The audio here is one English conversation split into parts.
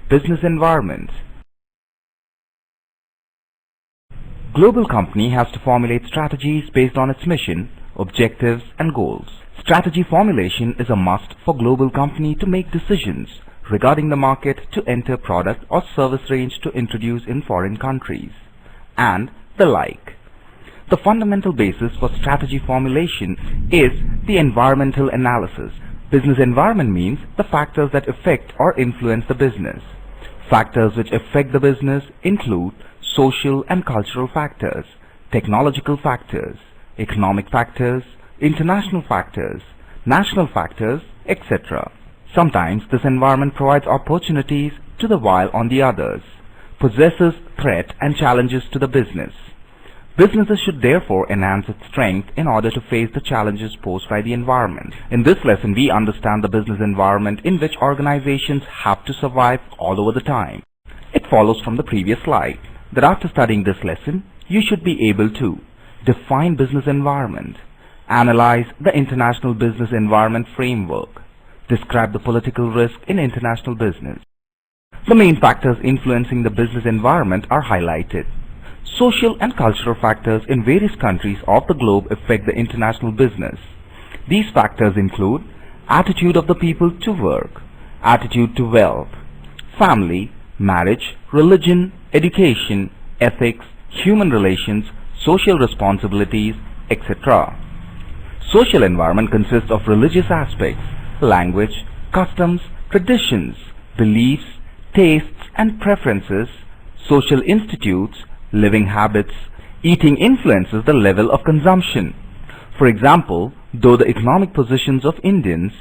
Business environment. Global company has to formulate strategies based on its mission, objectives and goals. Strategy formulation is a must for global company to make decisions regarding the market to enter product or service range to introduce in foreign countries, and the like. The fundamental basis for strategy formulation is the environmental analysis. Business environment means the factors that affect or influence the business. Factors which affect the business include social and cultural factors, technological factors, economic factors, international factors, national factors, etc. Sometimes this environment provides opportunities to the while on the others, possesses threat and challenges to the business. Businesses should therefore enhance its strength in order to face the challenges posed by the environment. In this lesson, we understand the business environment in which organizations have to survive all over the time. It follows from the previous slide that after studying this lesson, you should be able to define business environment, analyze the international business environment framework, describe the political risk in international business. The main factors influencing the business environment are highlighted. Social and cultural factors in various countries of the globe affect the international business. These factors include attitude of the people to work, attitude to wealth, family, marriage, religion, education, ethics, human relations, social responsibilities, etc. Social environment consists of religious aspects, language, customs, traditions, beliefs, tastes and preferences, social institutes, living habits. Eating influences the level of consumption. For example, though the economic positions of Indians,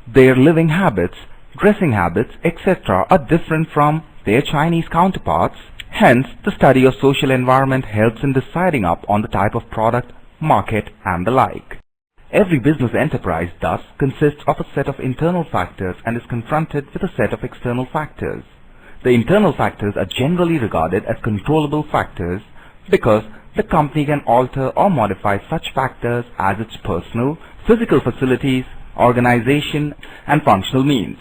their living habits, dressing habits, etc. are different from their Chinese counterparts, hence the study of social environment helps in deciding up on the type of product, market and the like. Every business enterprise thus consists of a set of internal factors and is confronted with a set of external factors. The internal factors are generally regarded as controllable factors because the company can alter or modify such factors as its personal, physical facilities, organization and functional means,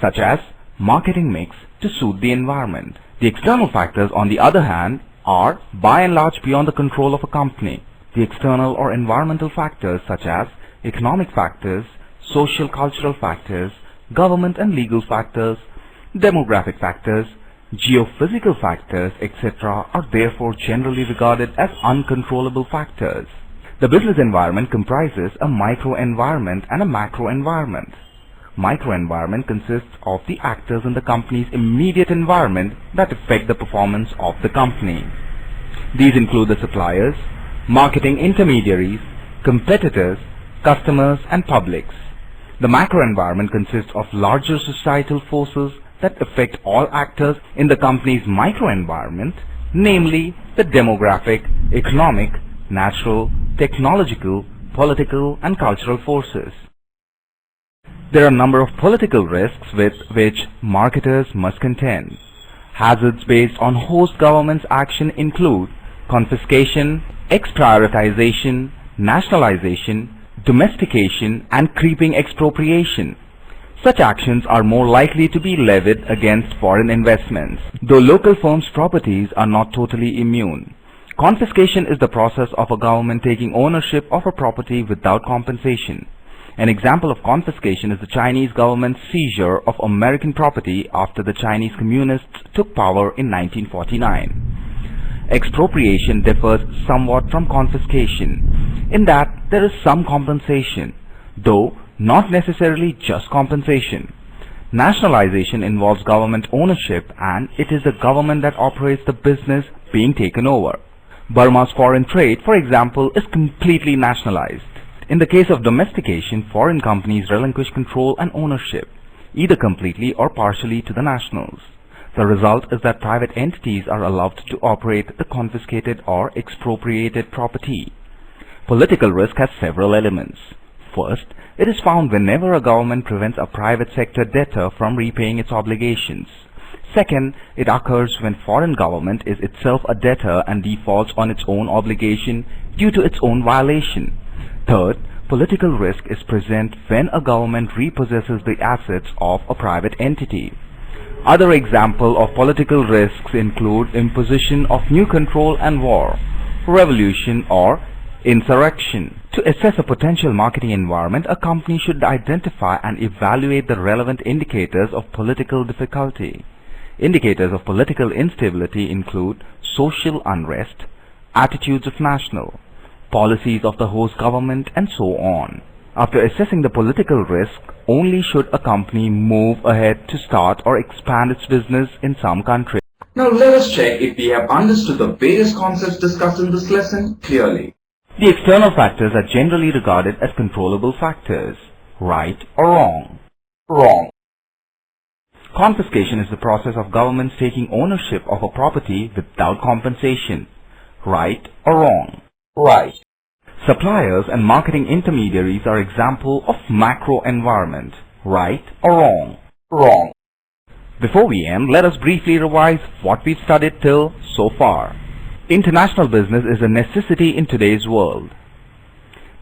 such as marketing mix to suit the environment. The external factors, on the other hand, are by and large beyond the control of a company. The external or environmental factors such as economic factors, social cultural factors, government and legal factors, demographic factors, geophysical factors, etc. are therefore generally regarded as uncontrollable factors. The business environment comprises a microenvironment and a macroenvironment. Microenvironment consists of the actors in the company's immediate environment that affect the performance of the company. These include the suppliers, marketing intermediaries, competitors, customers and publics. The macroenvironment consists of larger societal forces that affect all actors in the company's microenvironment, namely the demographic, economic, natural, technological, political and cultural forces. There are a number of political risks with which marketers must contend. Hazards based on host government's action include confiscation, exprioritization, nationalization, domestication and creeping expropriation. Such actions are more likely to be levied against foreign investments, though local firms' properties are not totally immune. Confiscation is the process of a government taking ownership of a property without compensation. An example of confiscation is the Chinese government's seizure of American property after the Chinese communists took power in 1949. Expropriation differs somewhat from confiscation in that there is some compensation, though not necessarily just compensation. Nationalization involves government ownership and it is the government that operates the business being taken over. Burma's foreign trade, for example, is completely nationalized. In the case of domestication, foreign companies relinquish control and ownership, either completely or partially to the nationals. The result is that private entities are allowed to operate the confiscated or expropriated property. Political risk has several elements. First, it is found whenever a government prevents a private sector debtor from repaying its obligations. Second, it occurs when foreign government is itself a debtor and defaults on its own obligation due to its own violation. Third, political risk is present when a government repossesses the assets of a private entity. Other examples of political risks include imposition of new control and war, revolution or insurrection. To assess a potential marketing environment, a company should identify and evaluate the relevant indicators of political difficulty. Indicators of political instability include social unrest, attitudes of national, policies of the host government, and so on. After assessing the political risk, only should a company move ahead to start or expand its business in some country. Now let us check if we have understood the various concepts discussed in this lesson clearly. The external factors are generally regarded as controllable factors. Right or wrong? Wrong. Confiscation is the process of governments taking ownership of a property without compensation. Right or wrong? Right. Suppliers and marketing intermediaries are example of macro environment. Right or wrong? Wrong. Before we end, let us briefly revise what we've studied till so far. International business is a necessity in today's world.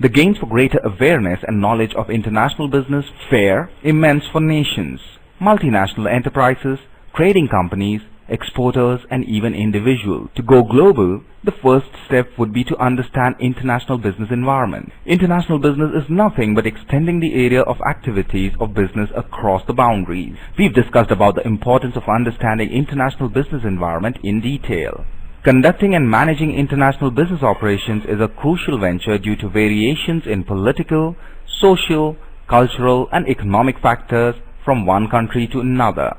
The gains for greater awareness and knowledge of international business fare immense for nations, multinational enterprises, trading companies, exporters, and even individuals. To go global, the first step would be to understand international business environment. International business is nothing but extending the area of activities of business across the boundaries. We've discussed about the importance of understanding international business environment in detail. Conducting and managing international business operations is a crucial venture due to variations in political, social, cultural, and economic factors from one country to another.